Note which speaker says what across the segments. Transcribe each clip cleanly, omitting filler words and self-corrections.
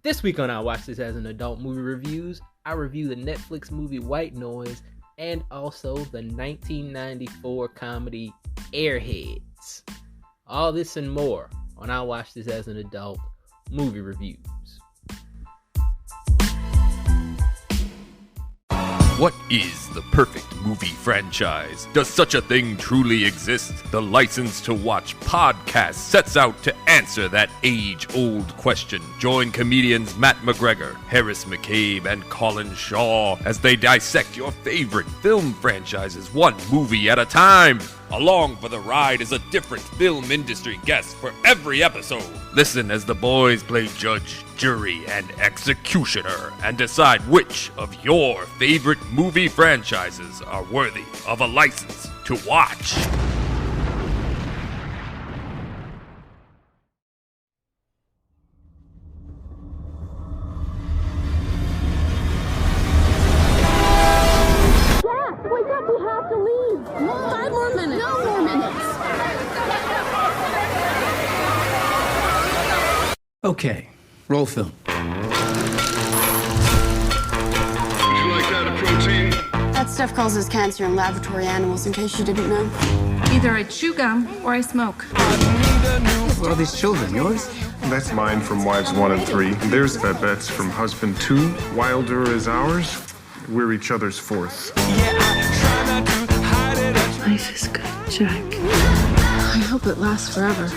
Speaker 1: This week on I Watched This as an Adult Movie Reviews, I review the Netflix movie White Noise and also the 1994 comedy Airheads. All this and more on I Watched This as an Adult Movie Reviews.
Speaker 2: What is the perfect movie franchise? Does such a thing truly exist? The License to Watch podcast sets out to answer that age-old question. Join comedians Matt McGregor, Harris McCabe, and Colin Shaw as they dissect your favorite film franchises one movie at a time. Along for the ride is a different film industry guest for every episode. Listen as the boys play judge, jury, and executioner and decide which of your favorite movie franchises are worthy of a license to watch.
Speaker 3: Jack, wake up, we have to leave. 5 more minutes. No more minutes.
Speaker 4: Okay, roll film.
Speaker 5: Would you like that, a protein?
Speaker 6: That stuff causes cancer in laboratory animals, in case you didn't know.
Speaker 7: Either I chew gum or I smoke.
Speaker 4: What are these children, yours?
Speaker 5: That's mine from Wives 1 and 3. There's Babette's from Husband 2. Wilder is ours. We're each other's fourth.
Speaker 7: Life is good, Jack.
Speaker 6: I hope it lasts forever.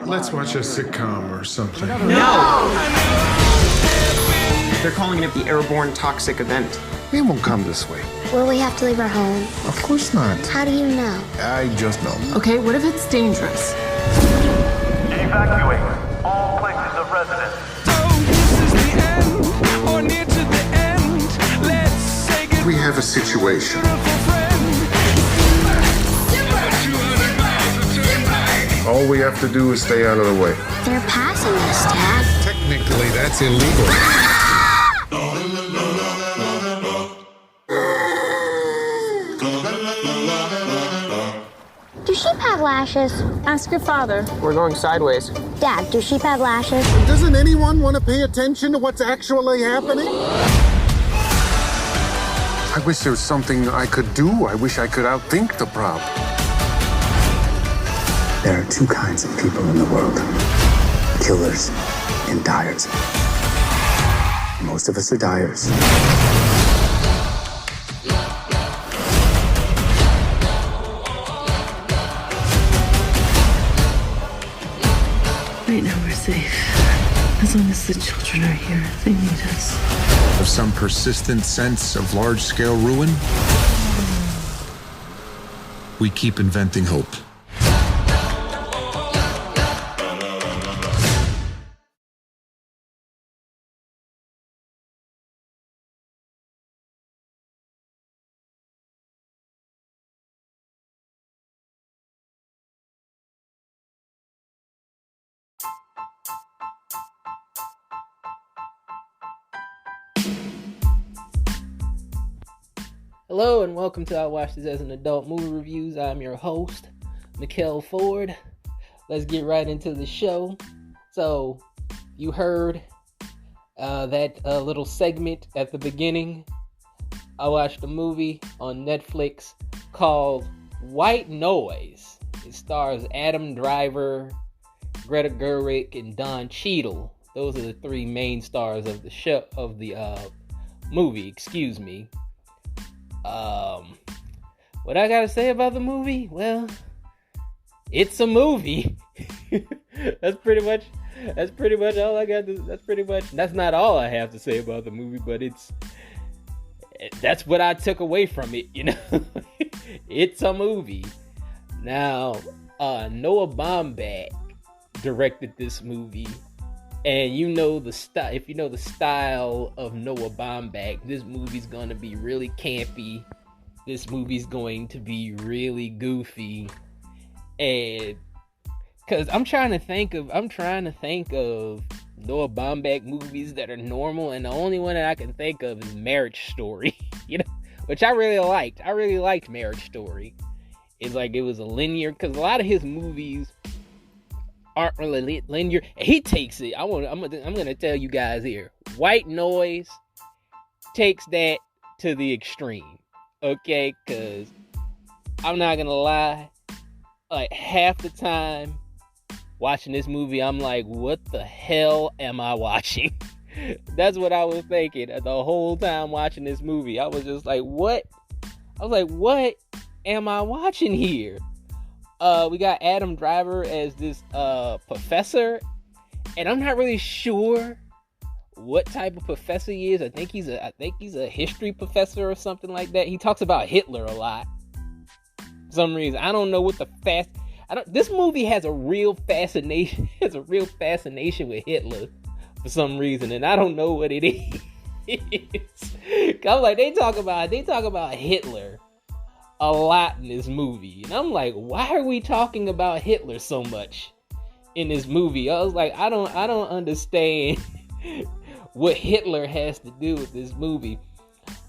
Speaker 5: Let's watch a sitcom or something.
Speaker 8: They're calling it the airborne toxic event.
Speaker 5: It won't come this way.
Speaker 3: Will we have to leave our home?
Speaker 5: Of course not.
Speaker 3: How do you know?
Speaker 5: I just know.
Speaker 7: Okay, what if it's dangerous?
Speaker 9: Evacuate all places of residence.
Speaker 5: We have a situation. All we have to do is stay out of the way.
Speaker 3: They're passing us, Dad.
Speaker 5: Technically, that's illegal.
Speaker 3: Do sheep have lashes?
Speaker 7: Ask your father.
Speaker 8: We're going sideways.
Speaker 3: Dad, do sheep have lashes?
Speaker 5: Doesn't anyone want to pay attention to what's actually happening? I wish there was something I could do. I wish I could outthink the problem.
Speaker 4: There are two kinds of people in the world. Killers and dyers. Most of us are dyers.
Speaker 7: Right now we're safe. As long as the children are here, they need us.
Speaker 5: Of some persistent sense of large-scale ruin, we keep inventing hope.
Speaker 1: Hello and welcome to I Watched This as an Adult Movie Reviews. I'm your host, Mikkel Ford. Let's get right into the show. So, you heard that little segment at the beginning. I watched a movie on Netflix called White Noise. It stars Adam Driver, Greta Gerwig, and Don Cheadle. Those are the 3 main stars of the show, of the movie. Excuse me. What I gotta say about the movie? Well, it's a movie. That's pretty much all I got to, that's not all I have to say about the movie, but that's what I took away from it, you know. It's a movie. Now, Noah Baumbach directed this movie, and if you know the style of Noah Baumbach, this movie's gonna be really campy. This movie's going to be really goofy, and because I'm trying to think of Noah Baumbach movies that are normal, and the only one that I can think of is Marriage Story. You know, which I really liked. I really liked Marriage Story. It's like it was a linear, because a lot of his movies aren't really linear. He takes it. I'm gonna tell you guys here. White Noise takes that to the extreme. Okay, because I'm not gonna lie. Like half the time watching this movie, I'm like, what the hell am I watching? That's what I was thinking the whole time watching this movie. I was just like, what? I was like, what am I watching here? We got Adam Driver as this professor, and I'm not really sure what type of professor he is. I think he's a history professor or something like that. He talks about Hitler a lot for some reason. I don't know what this movie has a real fascination with Hitler for some reason, and I don't know what it is. I'm like, they talk about Hitler a lot in this movie, and I'm like, why are we talking about Hitler so much in this movie? I was like, I don't understand what Hitler has to do with this movie.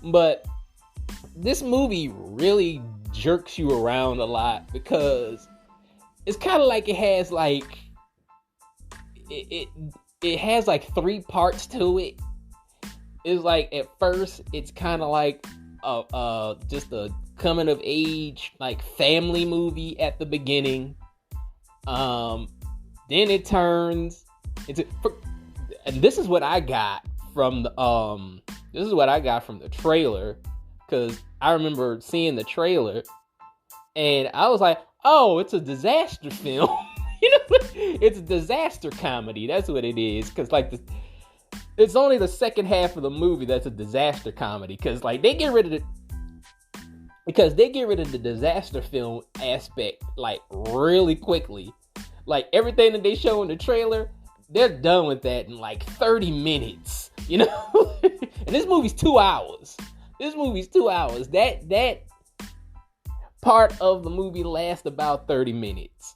Speaker 1: But this movie really jerks you around a lot, because it's kind of like it has like it has like 3 parts to it. It's like at first it's kind of like just a coming of age like family movie at the beginning. Then it turns into, and this is what I got from the trailer, because I remember seeing the trailer and I was like, oh, it's a disaster film. It's a disaster comedy. That's what it is. Because like it's only the second half of the movie that's a disaster comedy. Because like they get rid of the disaster film aspect like really quickly. Like everything that they show in the trailer, they're done with that in like 30 minutes. And this movie's 2 hours. That part of the movie lasts about 30 minutes.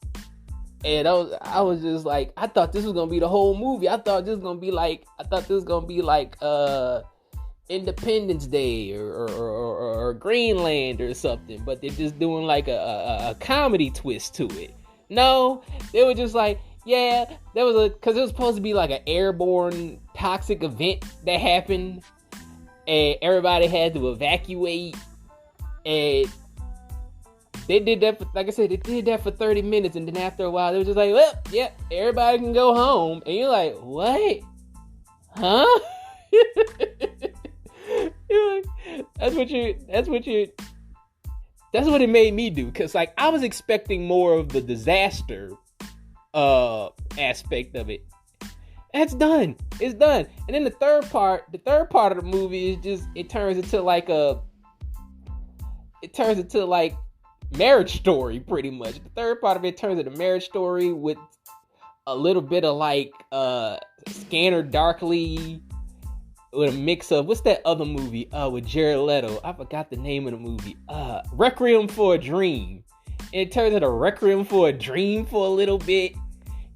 Speaker 1: And I was just like, I thought this was gonna be the whole movie. I thought this was gonna be like Independence Day or Greenland or something. But they're just doing like a comedy twist to it. No, they were just like, yeah, because it was supposed to be like an airborne toxic event that happened, and everybody had to evacuate, and they did that for 30 minutes, and then after a while, they were just like, well, yep, everybody can go home. And you're like, what? Huh? You're like, that's what it made me do. Because, like, I was expecting more of the disaster aspect of it. That's done. It's done. And then the third part of the movie is just, it turns into Marriage Story, pretty much. The third part of it turns into Marriage Story with a little bit of like Scanner Darkly, with a mix of, what's that other movie with Jared Leto? I forgot the name of the movie. Requiem for a Dream. And it turns into Requiem for a Dream for a little bit.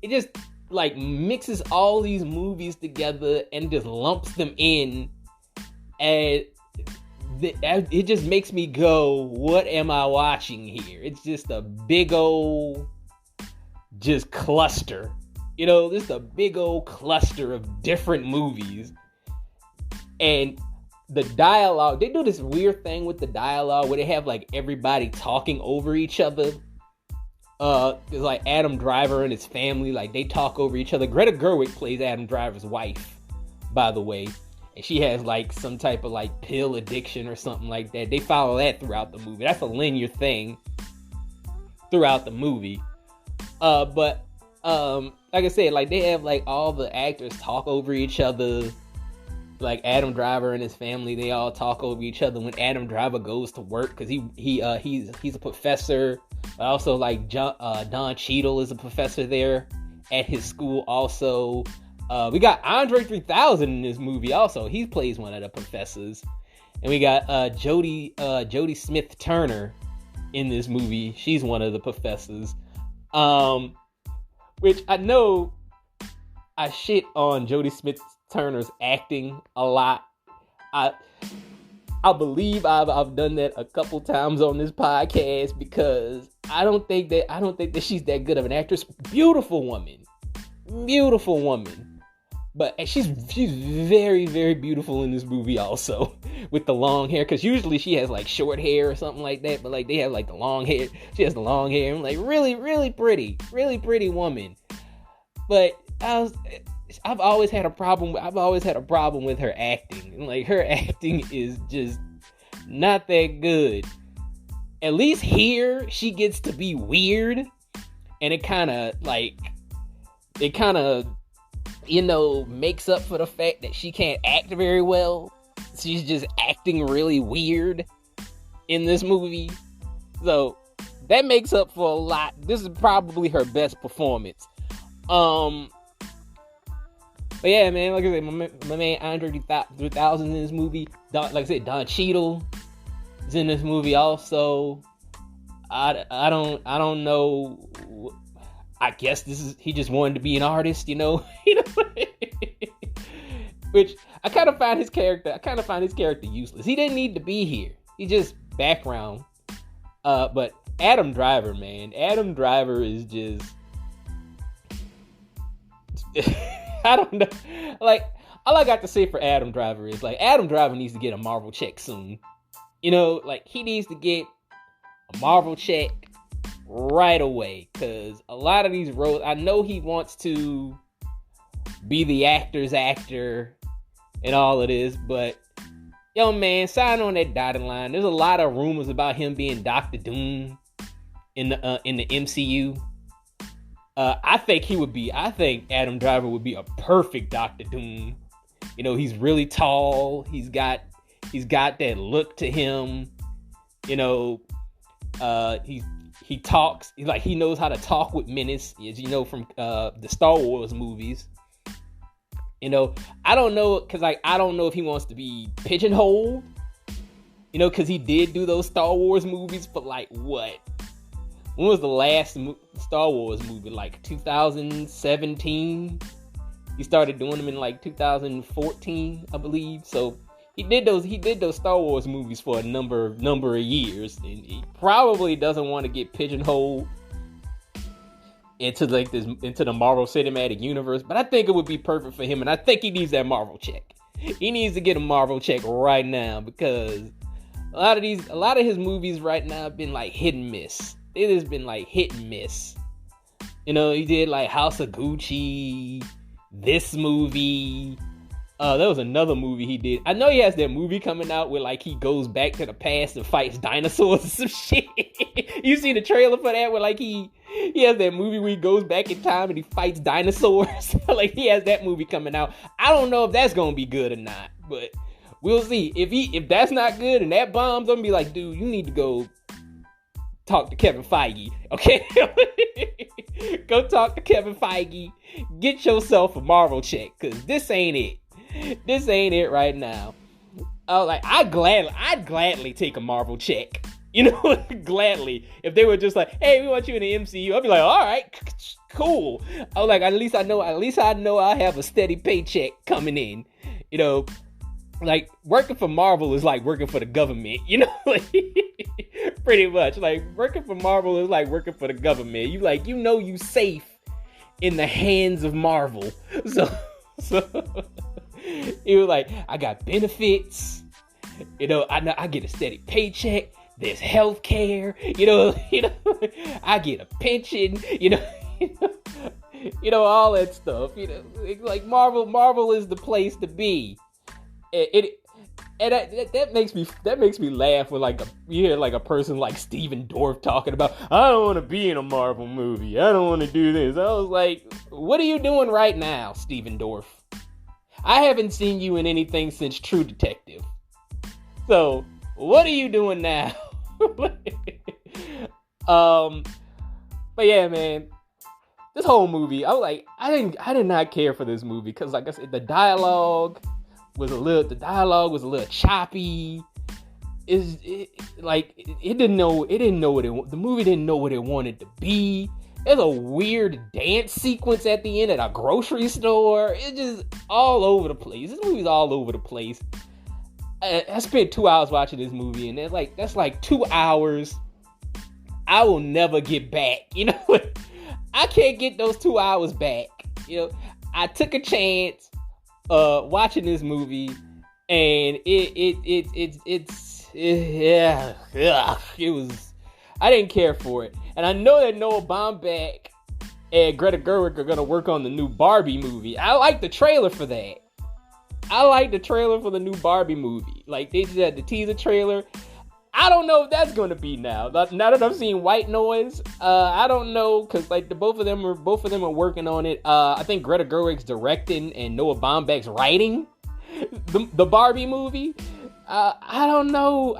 Speaker 1: It just like mixes all these movies together and just lumps them in, and it just makes me go, what am I watching here? It's just a big old just cluster. Just a big old cluster of different movies. And the dialogue, they do this weird thing with the dialogue where they have like everybody talking over each other. There's like Adam Driver and his family, like they talk over each other. Greta Gerwig plays Adam Driver's wife, by the way. And she has like some type of like pill addiction or something like that. They follow that throughout the movie. That's a linear thing throughout the movie. But like I said, like they have like all the actors talk over each other. Like Adam Driver and his family, they all talk over each other when Adam Driver goes to work, because he's a professor. But also like Don Cheadle is a professor there at his school also. We got Andre 3000 in this movie also. He plays one of the professors. And we got Jodie Smith Turner in this movie. She's one of the professors. Which I know I shit on Jodie Smith Turner's acting a lot. I believe I've done that a couple times on this podcast because I don't think that she's that good of an actress. Beautiful woman, but she's very, very beautiful in this movie also with the long hair. Because usually she has like short hair or something like that, but like they have like the long hair. She has the long hair. I'm like really, really pretty woman. But I've always had a problem with her acting. Like her acting is just not that good. At least here she gets to be weird, and it kind of makes up for the fact that she can't act very well. She's just acting really weird in this movie. So that makes up for a lot. This is probably her best performance. But yeah, man, like I said, my man Andre 3000 in this movie. Like I said, Don Cheadle is in this movie also. I don't know. I guess he just wanted to be an artist, you know. Which I kind of find his character useless. He didn't need to be here. He just background. But Adam Driver, man, Adam Driver is just. I don't know. Like, all I got to say for Adam Driver is, like, Adam Driver needs to get a Marvel check soon. You know, like, he needs to get a Marvel check right away. Because a lot of these roles, I know he wants to be the actor's actor and all of this, but, yo, man, sign on that dotted line. There's a lot of rumors about him being Doctor Doom in the MCU. I think Adam Driver would be a perfect Doctor Doom. You know, he's really tall. He's got that look to him. You know, he talks like he knows how to talk with menace, as you know from the Star Wars movies. You know, I don't know if he wants to be pigeonholed. You know, because he did do those Star Wars movies for like what? When was the last Star Wars movie? Like 2017? He started doing them in like 2014, I believe. So he did those Star Wars movies for a number of years, and he probably doesn't want to get pigeonholed into the Marvel Cinematic Universe. But I think it would be perfect for him, and I think he needs that Marvel check. He needs to get a Marvel check right now because a lot of his movies right now have been like hit and miss. It has been like hit and miss. You know, he did like House of Gucci, this movie. There was another movie he did. I know he has that movie coming out where like he goes back to the past and fights dinosaurs or some shit. You see the trailer for that where like he has that movie where he goes back in time and he fights dinosaurs. Like he has that movie coming out. I don't know if that's gonna be good or not, but we'll see. If that's not good and that bombs, I'm gonna be like, dude, you need to go talk to Kevin Feige, okay? Go talk to Kevin Feige. Get yourself a Marvel check, because this ain't it. This ain't it right now. I'd gladly take a Marvel check. You know, gladly. If they were just like, hey, we want you in the MCU, I'd be like, all right, cool. I was like, at least I know I have a steady paycheck coming in. You know, like working for Marvel is like working for the government, you know, like pretty much like working for Marvel is like working for the government. You safe in the hands of Marvel. So it was like, I got benefits, you know, I get a steady paycheck. There's health care, you know, I get a pension, you know, all that stuff, you know, like Marvel is the place to be. That makes me laugh when you hear like a person like Steven Dorff talking about, I don't want to be in a Marvel movie, I don't want to do this. I was like, what are you doing right now, Steven Dorff? I haven't seen you in anything since True Detective. So what are you doing now? But yeah, man, this whole movie, I was like, I did not care for this movie because, like I said, the dialogue was a little choppy. The movie didn't know what it wanted to be. There's a weird dance sequence at the end at a grocery store. It's just all over the place. This movie's all over the place. I spent 2 hours watching this movie, and that's like 2 hours I will never get back. You know, I can't get those 2 hours back. You know, I took a chance watching this movie, and it was, I didn't care for it. And I know that Noah Baumbach and Greta Gerwig are gonna work on the new Barbie movie. I like the trailer for that. I like the trailer for the new Barbie movie. Like, they just had the teaser trailer. I don't know if that's gonna be now. Now that I've seen White Noise, I don't know, because like both of them are working on it. I think Greta Gerwig's directing and Noah Baumbach's writing the Barbie movie. I don't know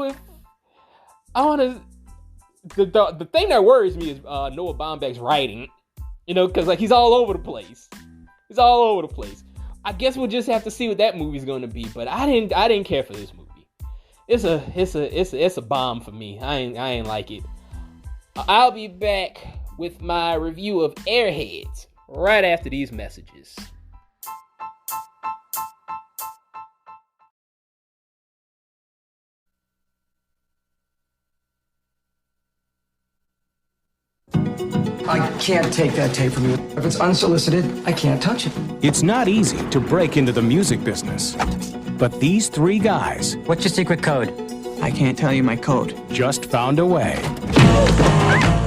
Speaker 1: if I want to. The thing that worries me is Noah Baumbach's writing. You know, because like he's all over the place. I guess we'll just have to see what that movie's gonna be. But I didn't care for this movie. It's a bomb for me. I ain't like it. I'll be back with my review of Airheads right after these messages.
Speaker 10: I can't take that tape from you. If it's unsolicited, I can't touch it.
Speaker 11: It's not easy to break into the music business. But these three guys...
Speaker 12: What's your secret code?
Speaker 10: I can't tell you my code.
Speaker 11: ...just found a way.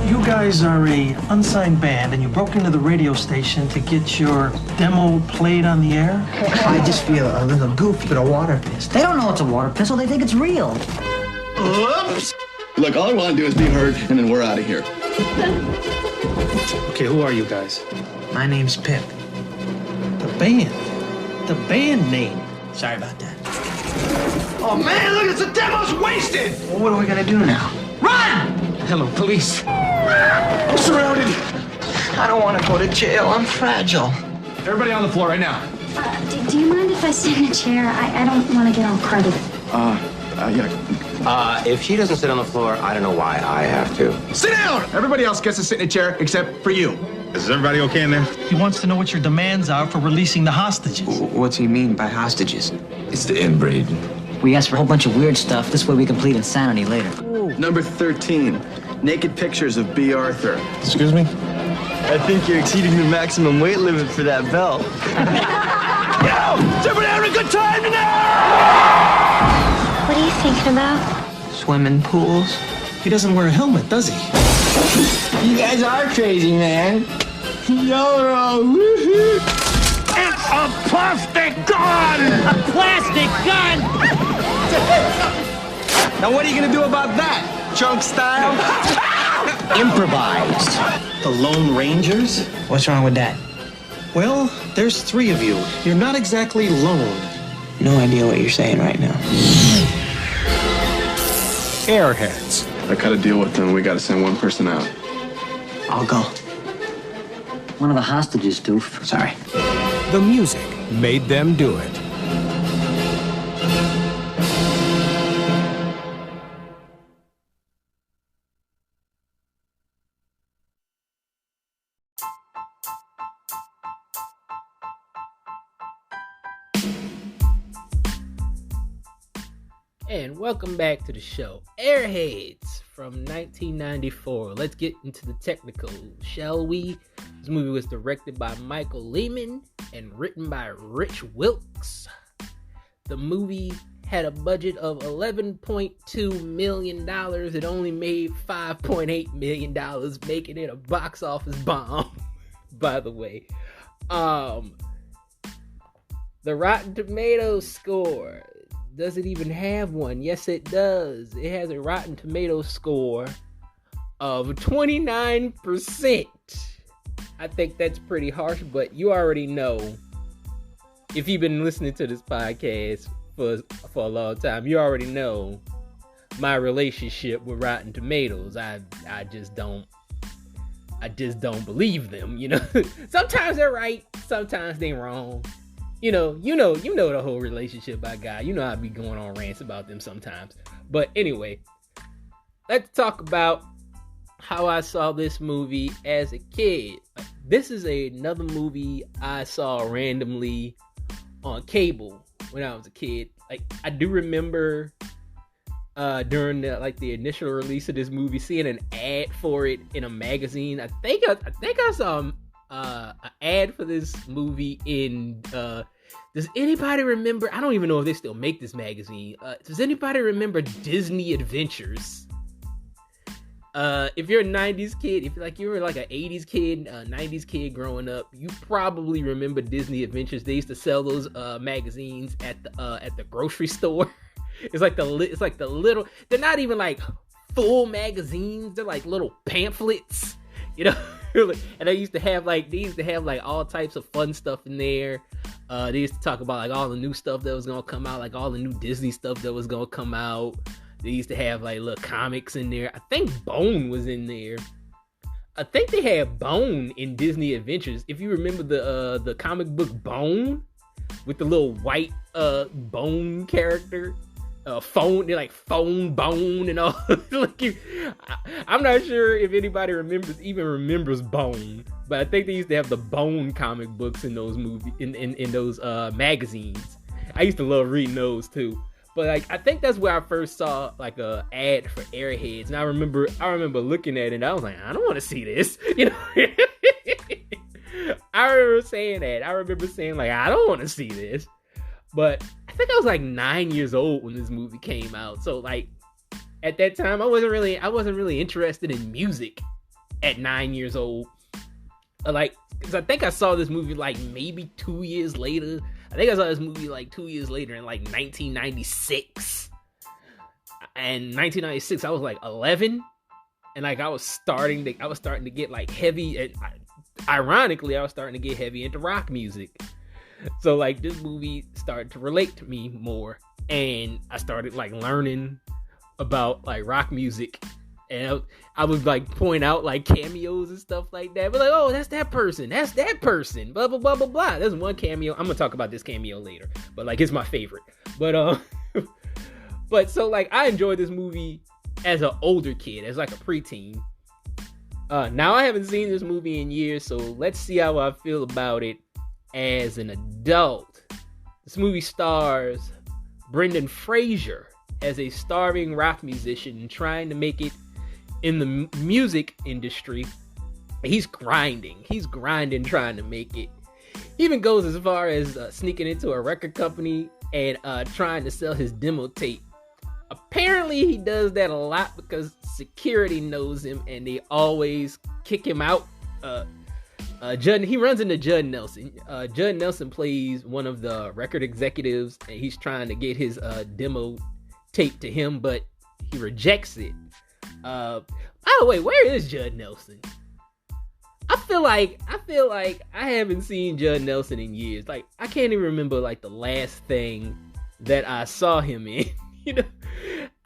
Speaker 13: You guys are a unsigned band, and you broke into the radio station to get your demo played on the air?
Speaker 10: I just feel a little goofy with a water pistol.
Speaker 12: They don't know it's a water pistol. They think it's real.
Speaker 14: Oops! Look, all I want to do is be heard, and then we're out of here.
Speaker 13: Okay, who are you guys?
Speaker 10: My name's Pip.
Speaker 13: The band name.
Speaker 10: Sorry about that.
Speaker 14: Oh, man, look, it's the demo's wasted!
Speaker 10: Well, what are we gonna do now?
Speaker 14: Run!
Speaker 10: Hello, police.
Speaker 14: I'm surrounded.
Speaker 10: I don't want to go to jail. I'm fragile.
Speaker 14: Everybody on the floor right now.
Speaker 15: Do you mind if I sit in a chair? I don't want to get all crowded.
Speaker 14: Yeah.
Speaker 16: If she doesn't sit on the floor, I don't know why I have to.
Speaker 14: Sit down! Everybody else gets to sit in a chair except for you. Is everybody okay in there?
Speaker 13: He wants to know what your demands are for releasing the hostages.
Speaker 10: What's he mean by hostages?
Speaker 14: It's the inbreed.
Speaker 12: We asked for a whole bunch of weird stuff. This way we can plead insanity later.
Speaker 14: Number 13. Naked pictures of B. Arthur.
Speaker 16: Excuse me?
Speaker 17: I think you're exceeding the maximum weight limit for that belt.
Speaker 14: Yo! Is everybody having a good time tonight?
Speaker 15: What are you thinking about?
Speaker 10: Swimming pools.
Speaker 13: He doesn't wear a helmet, does he?
Speaker 17: You guys are crazy, man. YOLO!
Speaker 14: It's a plastic gun!
Speaker 17: A plastic gun! Now what are you gonna do about that? Chunk style?
Speaker 12: Improvised.
Speaker 13: The Lone Rangers?
Speaker 10: What's wrong with that?
Speaker 13: Well, there's three of you. You're not exactly lone.
Speaker 10: No idea what you're saying right now.
Speaker 11: Airheads.
Speaker 5: I cut a deal with them. We gotta send one person out.
Speaker 10: I'll go.
Speaker 12: One of the hostages, doof.
Speaker 10: Sorry.
Speaker 11: The music made them do it.
Speaker 1: And welcome back to the show. Airheads from 1994. Let's get into the technical, shall we? This movie was directed by Michael Lehman and written by Rich Wilkes. The movie had a budget of $11.2 million. It only made $5.8 million, making it a box office bomb, by the way. The Rotten Tomatoes score. Does it even have one? Yes, it does. It has a Rotten Tomatoes score of 29%. I think that's pretty harsh, but you already know. If you've been listening to this podcast for a long time, you already know my relationship with Rotten Tomatoes. I just don't believe them, you know. Sometimes they're right, sometimes they're wrong. You know the whole relationship I got. You know I be going on rants about them sometimes. But anyway, let's talk about how I saw this movie as a kid. This is another movie I saw randomly on cable when I was a kid. Like, I do remember during the initial release of this movie, seeing an ad for it in a magazine. I think I saw an ad for this movie in. Does anybody remember? I don't even know if they still make this magazine. Does anybody remember Disney Adventures? If you're a 90s kid, if you were like an 80s kid, 90s kid growing up, you probably remember Disney Adventures. They used to sell those magazines at the grocery store. It's like the little. They're not even like full magazines. They're like little pamphlets, you know. And they used to have like all types of fun stuff in there. They used to talk about like all the new stuff that was gonna come out, like all the new Disney stuff that was gonna come out. They used to have like little comics in there. I think Bone was in there. I think they had Bone in Disney Adventures. If you remember the comic book Bone with the little white Bone character. They're like phone bone and all. I'm not sure if anybody remembers Bone, but I think they used to have the Bone comic books in those movies, in those magazines. I used to love reading those too. But like, I think that's where I first saw like a ad for Airheads, and I remember looking at it and I was like, I don't want to see this, you know. I remember saying that. I remember saying like, I don't want to see this. But I think I was like 9 years old when this movie came out. So like at that time, I wasn't really interested in music at 9 years old. Because I think I saw this movie like maybe 2 years later. I think I saw this movie like 2 years later in like 1996. And 1996, I was like 11, and like I was starting to get like heavy. And ironically, I was starting to get heavy into rock music. So like this movie started to relate to me more, and I started like learning about like rock music, and I would like point out like cameos and stuff like that. But like, oh, that's that person, blah blah blah blah blah. There's one cameo. I'm gonna talk about this cameo later, but like it's my favorite. But but so like I enjoyed this movie as an older kid, as like a preteen. Now I haven't seen this movie in years, so let's see how I feel about it as an adult. This movie stars Brendan Fraser as a starving rock musician trying to make it in the music industry. He's grinding trying to make it. He even goes as far as sneaking into a record company and trying to sell his demo tape. Apparently he does that a lot because security knows him and they always kick him out. He runs into Judd Nelson. Judd Nelson plays one of the record executives, and he's trying to get his demo tape to him, but he rejects it. By the way, where is Judd Nelson? I feel like I haven't seen Judd Nelson in years. Like, I can't even remember like the last thing that I saw him in. You know,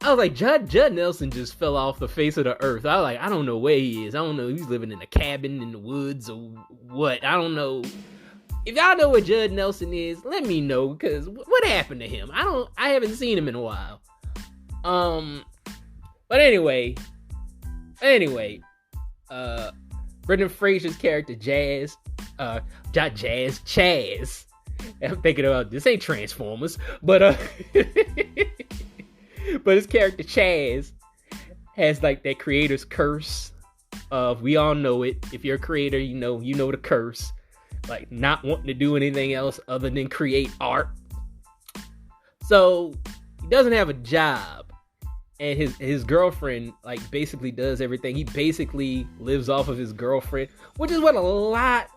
Speaker 1: I was like, Judd Nelson just fell off the face of the earth. I was like, I don't know where he is. I don't know if he's living in a cabin in the woods or what. I don't know. If y'all know where Judd Nelson is, let me know, because what happened to him? I haven't seen him in a while. But anyway, Brendan Fraser's character Chaz. I'm thinking about this ain't Transformers, but but his character Chaz has like that creator's curse of, we all know it. If you're a creator, you know the curse, like not wanting to do anything else other than create art. So he doesn't have a job, and his girlfriend like basically does everything. He basically lives off of his girlfriend, which is what a lot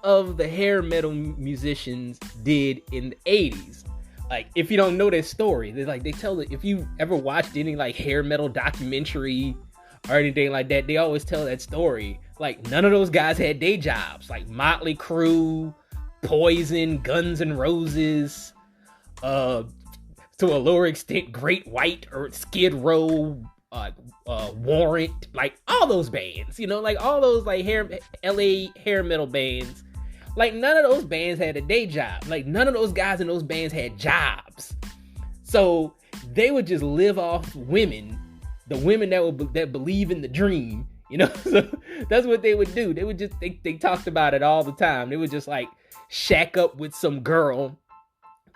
Speaker 1: of the hair metal musicians did in the 80s. Like, if you don't know their story, they tell it. If you ever watched any like hair metal documentary or anything like that, they always tell that story. Like, none of those guys had day jobs. Like Motley Crue, Poison, Guns N' Roses, to a lower extent, Great White or Skid Row, Warrant, like all those bands, like all those like LA hair metal bands. Like, none of those bands had a day job. Like, none of those guys in those bands had jobs. So they would just live off women, the women that believe in the dream, So that's what they would do. They would just, they talked about it all the time. They would just like shack up with some girl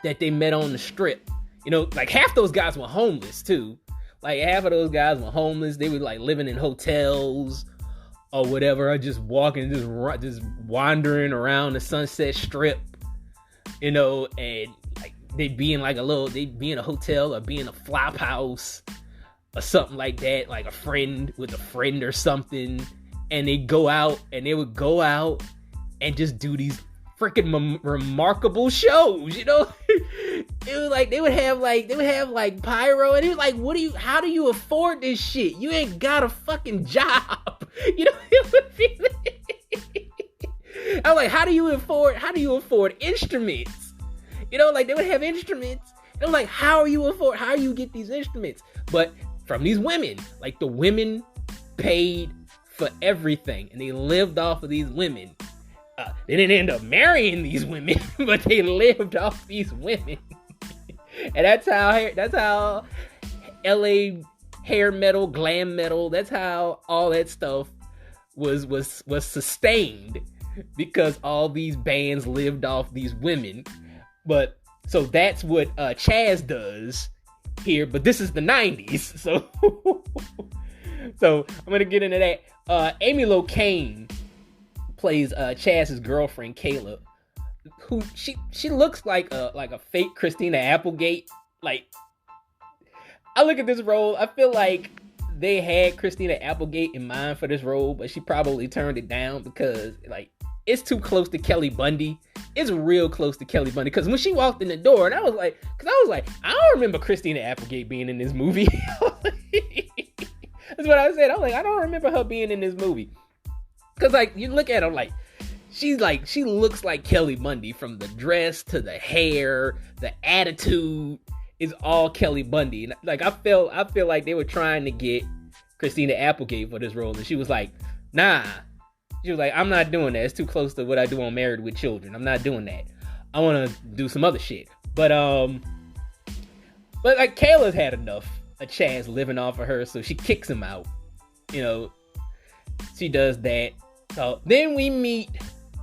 Speaker 1: that they met on the strip, You know, like half those guys were homeless too. Like half of those guys were homeless. They were like living in hotels or whatever, or just walking, just wandering around the Sunset Strip. You know, and like they'd be in a hotel or be in a flop house or something like that, like a friend with a friend or something. And they would go out and just do these freaking remarkable shows, you know? It was like they would have like pyro, and it was like, how do you afford this shit? You ain't got a fucking job. You know? I was like, how do you afford instruments? You know, like they would have instruments. And I was like, how do you get these instruments? But from these women, like the women paid for everything, and they lived off of these women. They didn't end up marrying these women, but they lived off these women. And that's how LA hair metal, glam metal, that's how all that stuff was sustained, because all these bands lived off these women. But so that's what Chaz does here, but this is the 90s. So I'm gonna get into that. Amy Locane plays Chaz's girlfriend Kayla, who she looks like a fake Christina Applegate. Like, I look at this role, I feel like they had Christina Applegate in mind for this role, but she probably turned it down because like it's too close to Kelly Bundy. It's real close to Kelly Bundy, because when she walked in the door, and I was like, I don't remember Christina Applegate being in this movie. That's what I said. I was like, I don't remember her being in this movie. Because, like, you look at her, like, she looks like Kelly Bundy, from the dress to the hair, the attitude is all Kelly Bundy. And, like, I feel like they were trying to get Christina Applegate for this role, and she was like, nah. She was like, I'm not doing that. It's too close to what I do on Married with Children. I'm not doing that. I want to do some other shit. But like, Kayla's had enough of Chaz living off of her, so she kicks him out. You know, she does that. So then we meet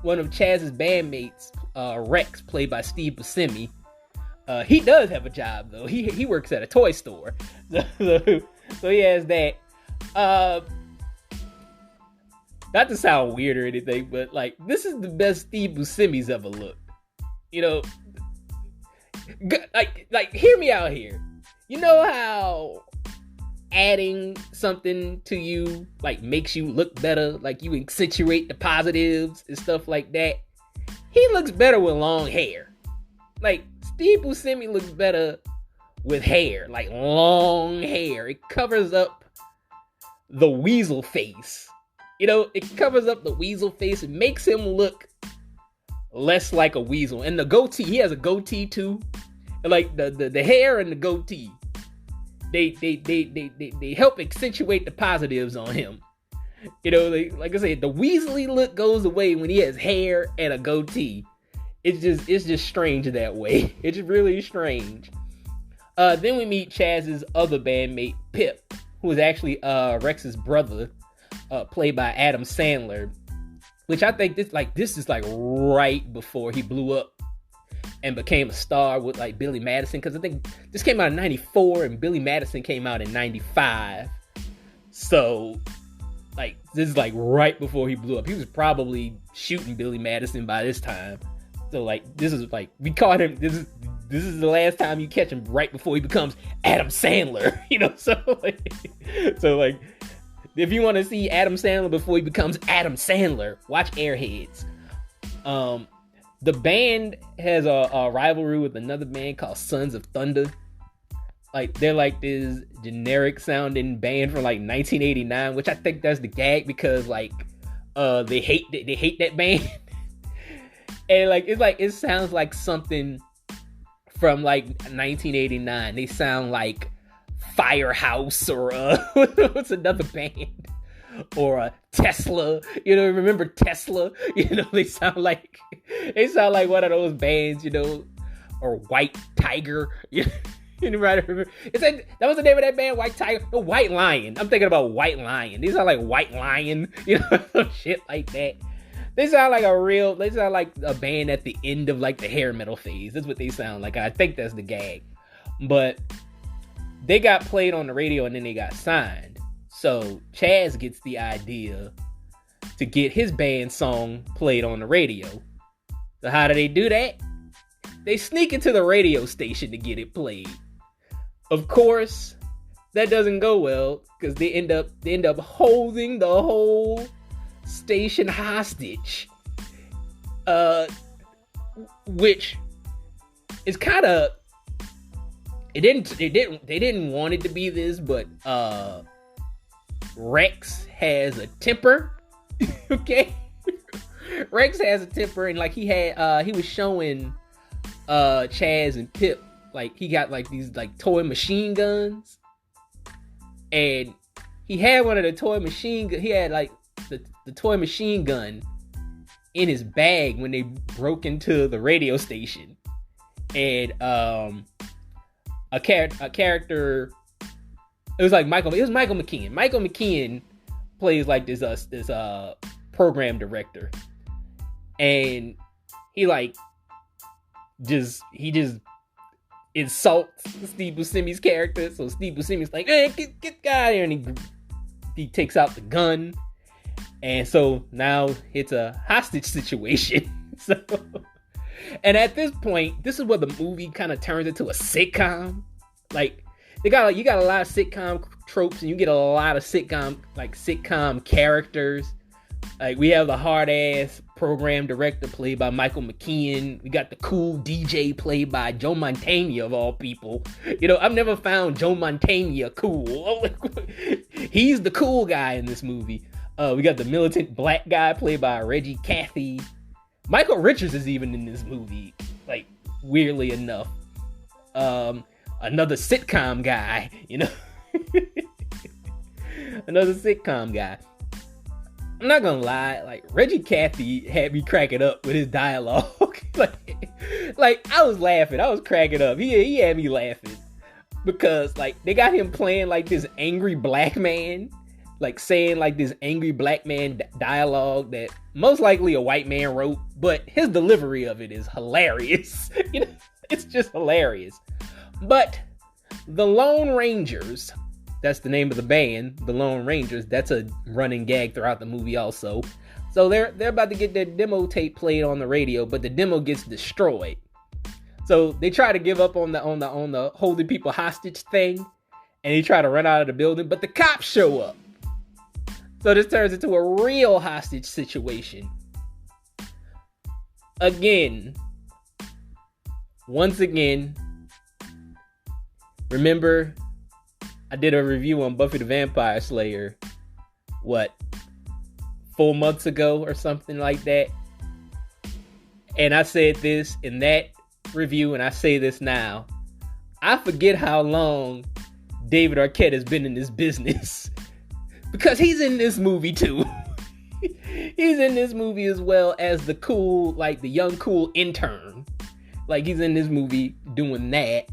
Speaker 1: one of Chaz's bandmates, Rex, played by Steve Buscemi. He does have a job, though. He works at a toy store. So he has that. Not to sound weird or anything, but like, this is the best Steve Buscemi's ever looked. You know, like hear me out here. You know how adding something to you like makes you look better, like you accentuate the positives and stuff like that? He looks better with long hair. Like, Steve Buscemi looks better with hair, like long hair. It covers up the weasel face. You know, it covers up the weasel face. It makes him look less like a weasel. And the goatee, he has a goatee too. And like the hair and the goatee, they help accentuate the positives on him. You know, like I said, the Weasley look goes away when he has hair and a goatee. It's just strange that way. It's really strange. Then we meet Chaz's other bandmate, Pip, who is actually Rex's brother, played by Adam Sandler, which I think this is like right before he blew up and became a star with like Billy Madison, because I think this came out in 94 and Billy Madison came out in 95. So like, this is like right before he blew up. He was probably shooting Billy Madison by this time. So like, this is like, we caught him, this is the last time you catch him, right before he becomes Adam Sandler, you know? So like if you want to see Adam Sandler before he becomes Adam Sandler, watch Airheads. The band has a rivalry with another band called Sons of Thunder. Like, they're like this generic sounding band from like 1989, which I think that's the gag, because like they hate that band. And like, it sounds like something from like 1989. They sound like Firehouse or what's another band, or Tesla. You know, remember Tesla? You know, they sound like one of those bands, you know, or White Tiger. Anybody remember? That was the name of that band, White Tiger? No, White Lion. I'm thinking about White Lion. These are like White Lion, you know, some shit like that. They sound like a band at the end of like the hair metal phase. That's what they sound like. I think that's the gag. But they got played on the radio and then they got signed. So Chaz gets the idea to get his band song played on the radio. So how do they do that? They sneak into the radio station to get it played. Of course, that doesn't go well because they end up holding the whole station hostage. Which is kind of they didn't want it to be this, but Rex has a temper. Okay, Rex has a temper, and like he was showing Chaz and Pip, like he got like these like toy machine guns, and he had one of the toy machine he had like the toy machine gun in his bag when they broke into the radio station. And a character, it was Michael McKean. Michael McKean plays like this program director, and he just insults Steve Buscemi's character. So Steve Buscemi's like, "Hey, get out of here!" And he takes out the gun, and so now it's a hostage situation. So, and at this point, this is where the movie kind of turns into a sitcom. Like you got a lot of sitcom tropes, and you get a lot of sitcom characters. Like we have the hard ass program director played by Michael McKean. We got the cool DJ played by Joe Mantegna of all people. You know, I've never found Joe Mantegna cool. He's the cool guy in this movie. We got the militant black guy played by Reggie Cathy. Michael Richards is even in this movie, like weirdly enough. Another sitcom guy, you know. Another sitcom guy. I'm not gonna lie, like Reggie Cathy had me cracking up with his dialogue. like I was laughing, I was cracking up. He had me laughing because like they got him playing like this angry black man, like saying like this angry black man dialogue that most likely a white man wrote, but his delivery of it is hilarious. You know, it's just hilarious. But the Lone Rangers, that's the name of the band, the Lone Rangers. That's a running gag throughout the movie also. So they're about to get their demo tape played on the radio, but the demo gets destroyed. So they try to give up on the holding people hostage thing, and they try to run out of the building, but the cops show up. So this turns into a real hostage situation. Once again, remember I did a review on Buffy the Vampire Slayer, 4 months ago or something like that? And I said this in that review, and I say this now. I forget how long David Arquette has been in this business. Because he's in this movie too. He's in this movie as well as the young cool intern. Like he's in this movie doing that.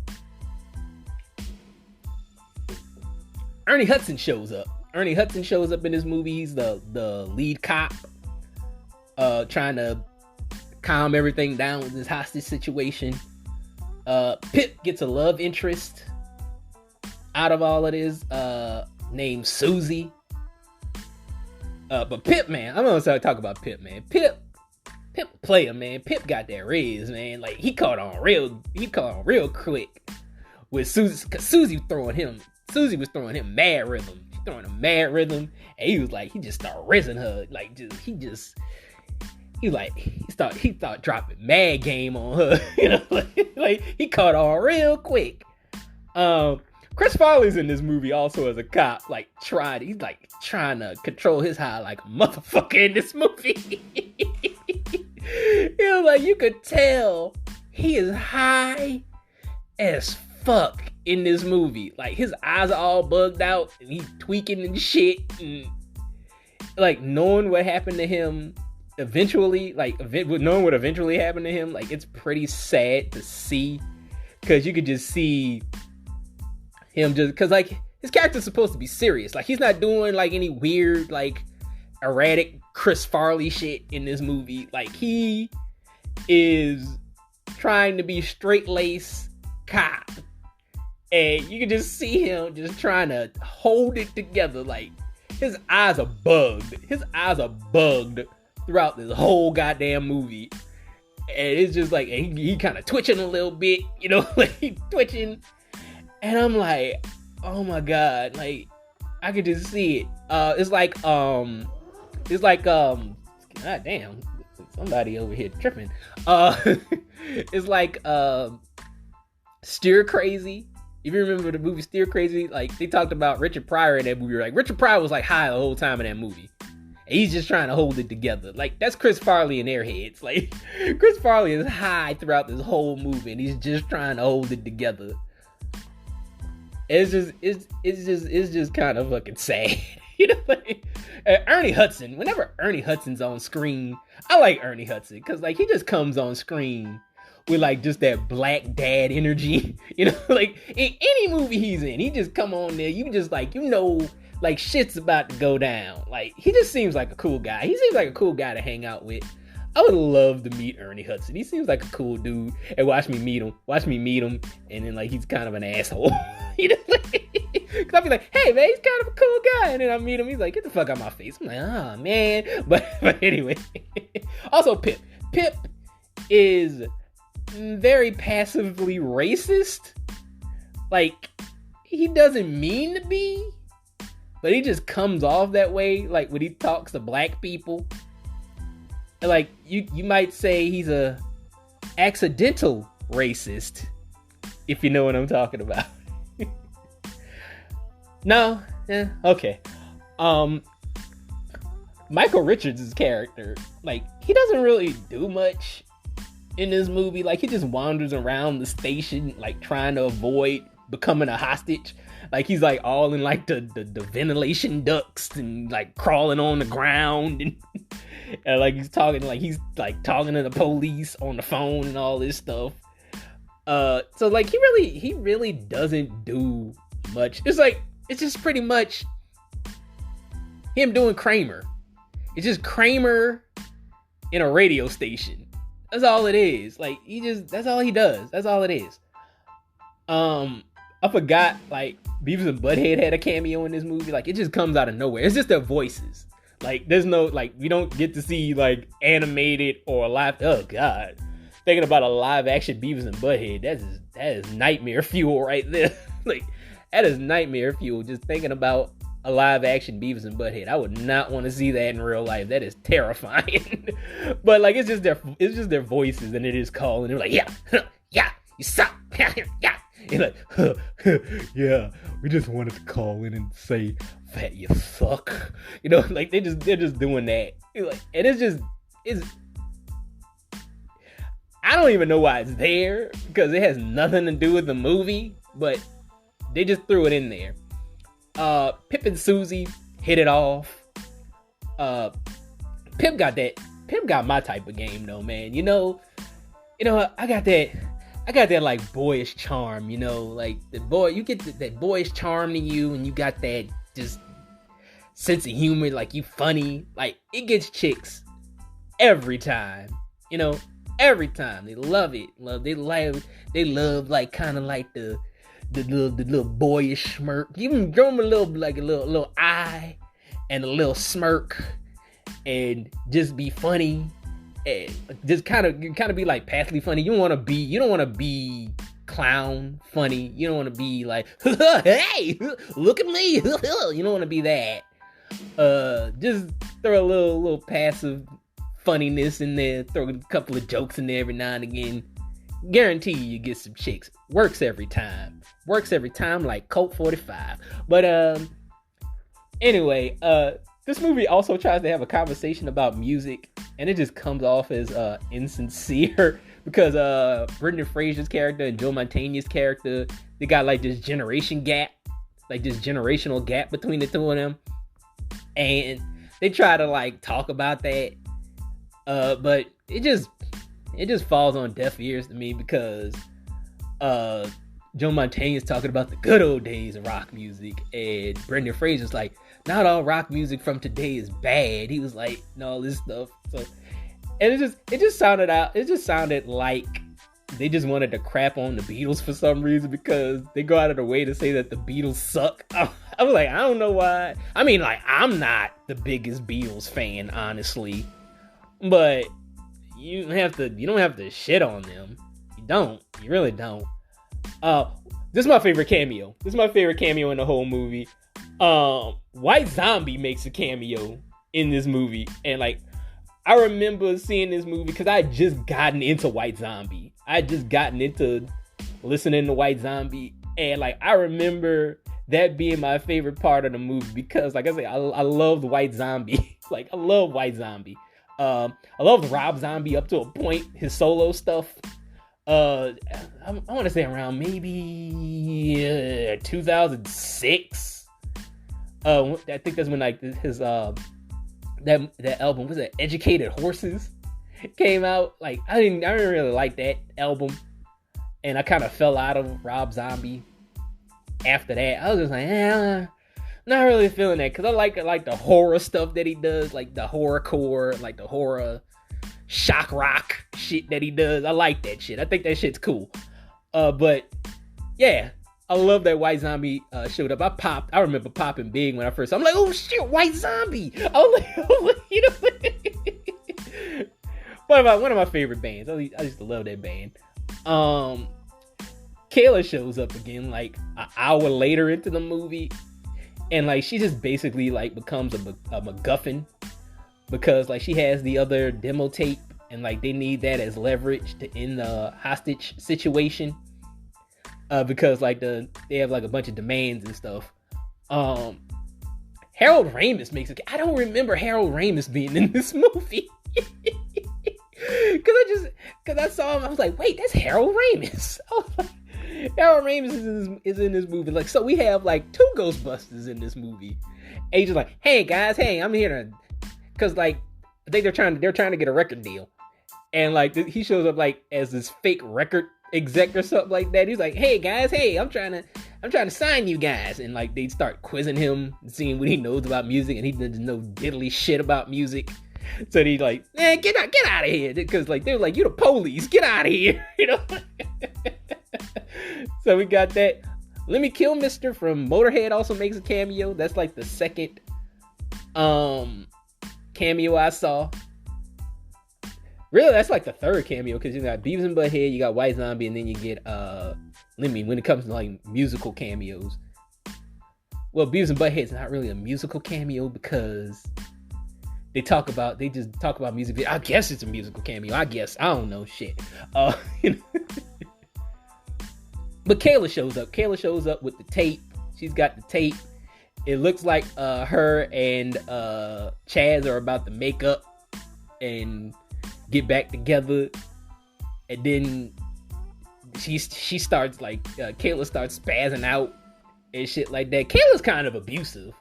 Speaker 1: Ernie Hudson shows up. Ernie Hudson shows up in this movie. He's the lead cop, trying to calm everything down with this hostage situation. Pip gets a love interest out of all of this, named Susie. But Pip, man, I'm gonna talk about Pip, man. Pip player, man. Pip got that riz, man. Like he caught on real quick with Susie, cause Susie was throwing him mad rhythm. She throwing him mad rhythm, and he just started rizzing her. Like he started dropping mad game on her. You know, like he caught on real quick. Chris Farley's in this movie also as a cop, he's trying to control his high like a motherfucker in this movie. You could tell he is high as fuck in this movie. Like his eyes are all bugged out and he's tweaking and shit, and like knowing what happened to him eventually, knowing what eventually happened to him, like it's pretty sad to see, because you could just see him just because like his character's supposed to be serious. Like he's not doing like any weird like erratic Chris Farley shit in this movie. Like he is trying to be straight-laced cop And you can just see him just trying to hold it together. Like, his eyes are bugged. His eyes are bugged throughout this whole goddamn movie. And it's just like, he kind of twitching a little bit, you know, like he twitching. And I'm like, oh my God, like, I could just see it. It's like, god damn, somebody over here tripping. It's like, Stir Crazy. If you remember the movie Stir Crazy, like, they talked about Richard Pryor in that movie. Like, Richard Pryor was like high the whole time in that movie. And he's just trying to hold it together. Like, that's Chris Farley in Airheads. Like, Chris Farley is high throughout this whole movie, and he's just trying to hold it together. It's just kind of fucking sad. You know, like, Ernie Hudson. Whenever Ernie Hudson's on screen, I like Ernie Hudson because, like, he just comes on screen with, like, just that black dad energy. You know, like, in any movie he's in, he just come on there. You just, like, you know, like, shit's about to go down. Like, he just seems like a cool guy. He seems like a cool guy to hang out with. I would love to meet Ernie Hudson. He seems like a cool dude. And watch me meet him. And then, like, he's kind of an asshole. You know, like, cause I'll be like, hey, man, he's kind of a cool guy. And then I meet him. He's like, get the fuck out of my face. I'm like, oh, man. But anyway. Also, Pip. Pip is very passively racist. Like, he doesn't mean to be, but he just comes off that way, like, when he talks to black people. Like, you might say he's a accidental racist, if you know what I'm talking about. No? Yeah, okay. Michael Richards' character, like, he doesn't really do much in this movie. Like, he just wanders around the station, like, trying to avoid becoming a hostage. Like, he's, like, all in, like, the ventilation ducts and, like, crawling on the ground and like, he's talking to the police on the phone and all this stuff. So, like, he really doesn't do much. It's just pretty much him doing Kramer. It's just Kramer in a radio station. That's all it is. Like, that's all he does. That's all it is. I forgot, like, Beavis and Butthead had a cameo in this movie. Like, it just comes out of nowhere. It's just their voices. Like, there's no, like, we don't get to see, like, animated or live. Oh, God. Thinking about a live action Beavis and Butthead, that is nightmare fuel right there. Like, that is nightmare fuel, just thinking about a live action Beavis and Butthead. I would not want to see that in real life. That is terrifying. But, like, it's just their voices, and it is calling. They're like, yeah, you suck. Yeah. You're like, yeah, we just wanted to call in and say that you suck. You know, like, they're just doing that. Like, and it's I don't even know why it's there, because it has nothing to do with the movie, but they just threw it in there. Pip and Susie hit it off. Pip got my type of game though, man. You know, I got that like boyish charm, you know, like you get that boyish charm to you, and you got that just sense of humor, like you funny, like it gets chicks every time, you know, every time. They love it. They love like kind of like the little boyish smirk. Even give them a little eye and a little smirk, and just be funny. And just kind of be like passively funny. You don't want to be clown funny. You don't want to be like, hey, look at me. You don't want to be that. Just throw a little passive funniness in there. Throw a couple of jokes in there every now and again. Guarantee you get some chicks. Works every time like Colt 45. But anyway, this movie also tries to have a conversation about music, and it just comes off as insincere because Brendan Fraser's character and Joe Mantegna's character, they got like this generational gap between the two of them, and they try to like talk about that, but it just falls on deaf ears to me because Joe Mantegna's talking about the good old days of rock music, and Brendan Fraser's like, not all rock music from today is bad. He was like, and all this stuff. So, and it just sounded like they just wanted to crap on the Beatles for some reason because they go out of their way to say that the Beatles suck. I was like, I don't know why. I mean, like, I'm not the biggest Beatles fan, honestly, but you don't have to shit on them. You really don't. This is my favorite cameo. This is my favorite cameo in the whole movie. White Zombie makes a cameo in this movie, and like, I remember seeing this movie because I had just gotten into White Zombie. I had just gotten into listening to White Zombie, and like, I remember that being my favorite part of the movie because, like I say, I loved White Zombie. Like, I love White Zombie. I loved Rob Zombie up to a point. His solo stuff. I want to say around maybe 2006. I think that's when like his that album was it Educated Horses came out. Like, I didn't really like that album, and I kind of fell out of Rob Zombie after that. I was just like, not really feeling that because I like the horror stuff that he does, like the horrorcore, like the horror shock rock shit that he does. I like that shit. I think that shit's cool. But yeah, I love that White Zombie showed up. I remember popping big when I first saw him. I'm like, oh shit, White Zombie. I was like, you know, one of my favorite bands. I used to love that band. Kayla shows up again like an hour later into the movie, and like she just basically like becomes a MacGuffin because like she has the other demo tape, and like they need that as leverage to end the hostage situation. Because like they have like a bunch of demands and stuff. Harold Ramis makes it. I don't remember Harold Ramis being in this movie. Cause I saw him, I was like, wait, that's Harold Ramis. I was like, Harold Ramis is in this movie. Like, so we have like 2 Ghostbusters in this movie. And he's just like, hey guys, I'm here to, cause like I think they're trying to get a record deal, and like he shows up like as this fake record exec or something like that. He's like, hey guys, I'm trying to sign you guys, and like they start quizzing him, seeing what he knows about music, and he doesn't know diddly shit about music. So he's like, man, get out of here, because like they're like, you the police, get out of here, you know. So we got that. Let Me Kill Mister from Motorhead also makes a cameo. That's like the second cameo I saw. Really, that's like the third cameo, because you got Beavis and Butthead, you got White Zombie, and then you get Lemmy when it comes to like musical cameos. Well, Beavis and Butthead's not really a musical cameo because they just talk about music. I guess it's a musical cameo. I don't know shit. You know. But Kayla shows up. Kayla shows up with the tape. She's got the tape. It looks like her and Chaz are about to make up and get back together, and then she starts like Kayla starts spazzing out and shit like that. Kayla's kind of abusive.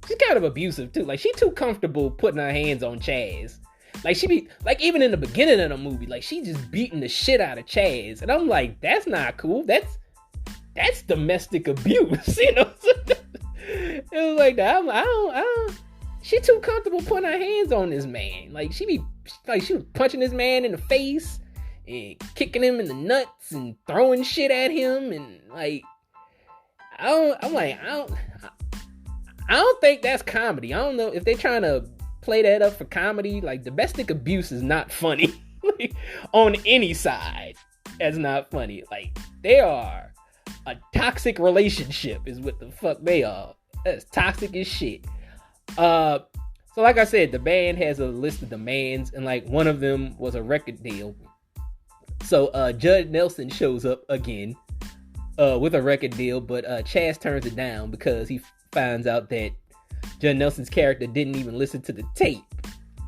Speaker 1: She's kind of abusive too. Like, she too comfortable putting her hands on Chaz. Like, she be like, even in the beginning of the movie, like she just beating the shit out of Chaz, and I'm like, that's not cool. That's domestic abuse, you know. It was like that. I don't. She too comfortable putting her hands on this man. Like, she was punching this man in the face and kicking him in the nuts and throwing shit at him, and like, I don't think that's comedy. I don't know if they're trying to play that up for comedy. Like, domestic abuse is not funny. Like, on any side, that's not funny. Like, they are a toxic relationship is what the fuck they are. That's toxic as shit. So like I said, the band has a list of demands, and like one of them was a record deal. So Judd Nelson shows up again with a record deal, but Chaz turns it down because he finds out that Judd Nelson's character didn't even listen to the tape.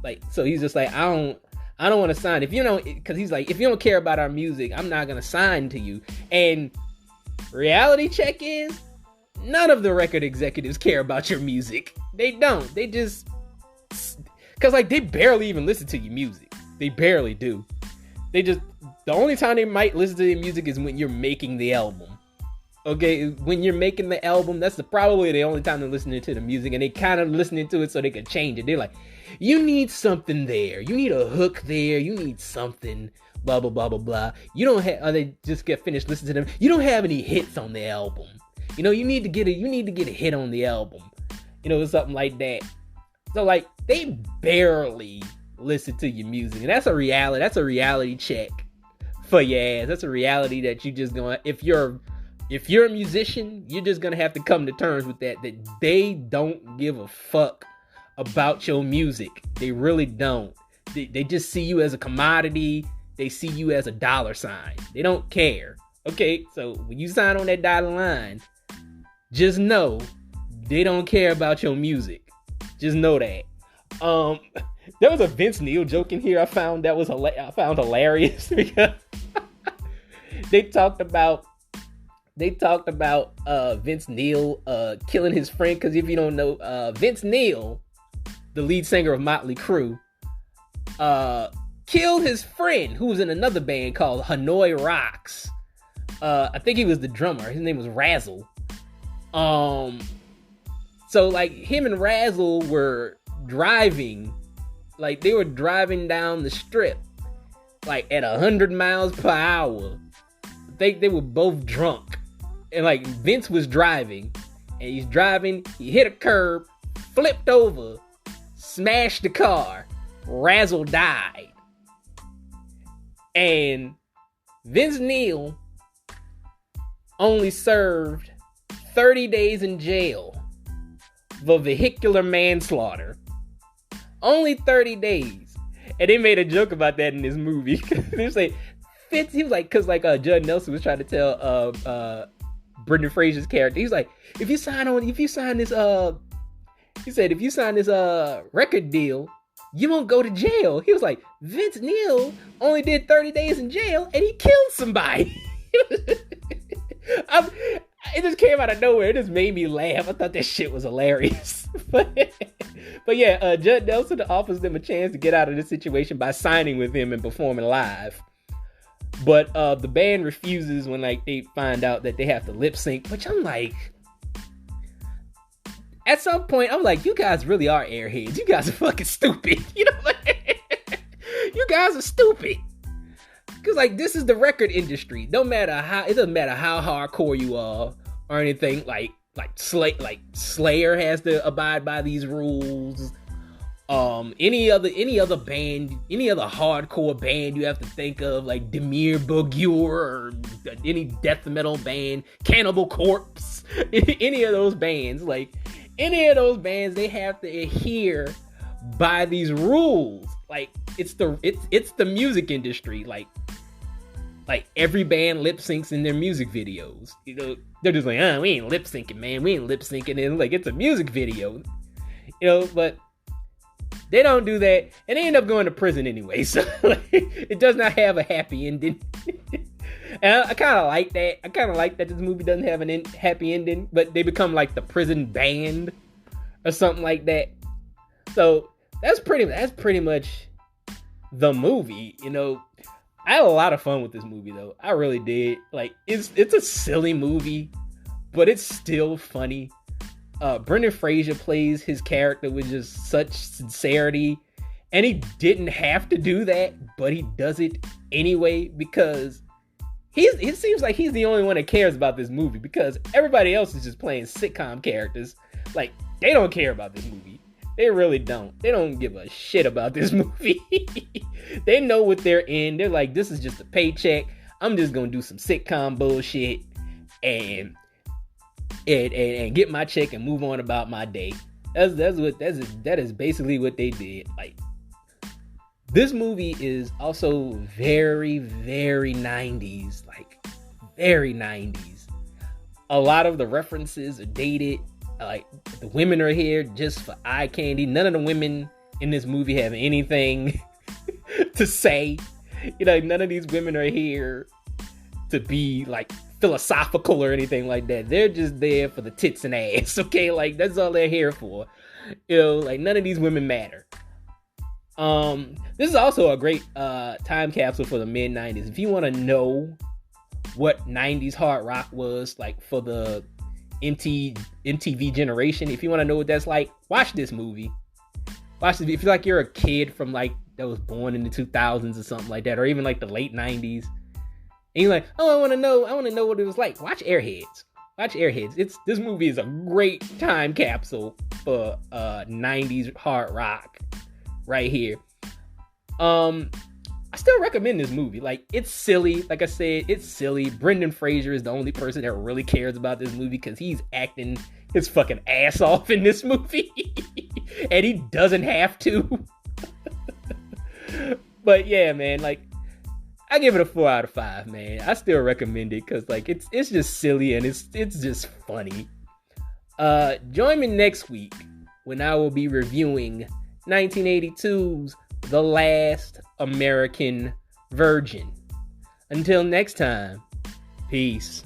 Speaker 1: Like, so he's just like, I don't want to sign. If you don't, because he's like, if you don't care about our music, I'm not gonna sign to you. And reality check is, none of the record executives care about your music. They don't. They just, because like they barely even listen to your music. They barely do. They just, the only time they might listen to your music is when you're making the album. Okay, when you're making the album, that's probably the only time they're listening to the music, and they kind of listening to it so they can change it. They're like, you need something there. You need a hook there. You need something blah blah blah blah blah. You don't have, or they just get finished listening to them. You don't have any hits on the album. You know, you need to get a hit on the album. You know, something like that. So like they barely listen to your music, and that's a reality. That's a reality check for your ass. That's a reality that you just gonna, if you're a musician, you're just gonna have to come to terms with that they don't give a fuck about your music. They really don't. They just see you as a commodity. They see you as a dollar sign. They don't care. Okay, so when you sign on that dotted line, just know they don't care about your music. Just know that. There was a Vince Neil joke in here I found hilarious because they talked about Vince Neil killing his friend, because if you don't know, Vince Neil, the lead singer of Motley Crue, killed his friend who was in another band called Hanoi Rocks. I think he was the drummer. His name was Razzle. So like him and Razzle were driving, like they were driving down the strip, like at 100 miles per hour. I think they were both drunk, and like Vince was driving, and he hit a curb, flipped over, smashed the car. Razzle died, and Vince Neil only served 30 days in jail for vehicular manslaughter. Only 30 days. And they made a joke about that in this movie. They was like, Fitz, he was like, because like Judd Nelson was trying to tell Brendan Fraser's character, he's like, if you sign this record deal, you won't go to jail. He was like, Vince Neil only did 30 days in jail and he killed somebody. It just came out of nowhere. It just made me laugh. I thought that shit was hilarious. But yeah, Judd Nelson offers them a chance to get out of this situation by signing with him and performing live. But the band refuses when like they find out that they have to lip sync, which I'm like, at some point, I'm like, you guys really are airheads. You guys are fucking stupid. You know, you guys are stupid. Because like this is the record industry. It doesn't matter how hardcore you are or anything. Like Slayer has to abide by these rules. Any other band, any other hardcore band you have to think of, like Demir Borgir or any death metal band, Cannibal Corpse, any of those bands, they have to adhere by these rules. Like it's the music industry. Like every band lip syncs in their music videos. You know, they're just like, we ain't lip syncing, man. We ain't lip syncing. And like, it's a music video. You know, but they don't do that, and they end up going to prison anyway. So like, it does not have a happy ending. And I kind of like that. I kind of like that this movie doesn't have an happy ending, but they become like the prison band or something like that. So that's pretty much the movie. You know, I had a lot of fun with this movie though. I really did. Like it's a silly movie, but it's still funny. Brendan Fraser plays his character with just such sincerity, and he didn't have to do that, but he does it anyway because it seems like he's the only one that cares about this movie, because everybody else is just playing sitcom characters. Like, they don't care about this movie. They really don't. They don't give a shit about this movie. They know what they're in. They're like, this is just a paycheck. I'm just gonna do some sitcom bullshit and get my check and move on about my day. That is basically what they did. Like, this movie is also very, very 90s. Like, very 90s. A lot of the references are dated. Like, the women are here just for eye candy. None of the women in this movie have anything to say. You know, none of these women are here to be like philosophical or anything like that. They're just there for the tits and ass, okay? Like, that's all they're here for. You know, like, none of these women matter. This is also a great time capsule for the mid-90s. If you want to know what 90s hard rock was like for the MTV generation, if you want to know what that's like, watch this movie. Watch this. If you're like, you're a kid from like that was born in the 2000s or something like that, or even like the late 90s. And you're like, oh, I want to know what it was like. Watch Airheads. This movie is a great time capsule for 90s hard rock right here. I still recommend this movie. Like, it's silly. Like I said, it's silly. Brendan Fraser is the only person that really cares about this movie because he's acting his fucking ass off in this movie. And he doesn't have to. But yeah, man, like, I give it a 4 out of 5, man. I still recommend it because, like, it's just silly and it's just funny. Join me next week when I will be reviewing 1982's The Last American Virgin. Until next time, peace.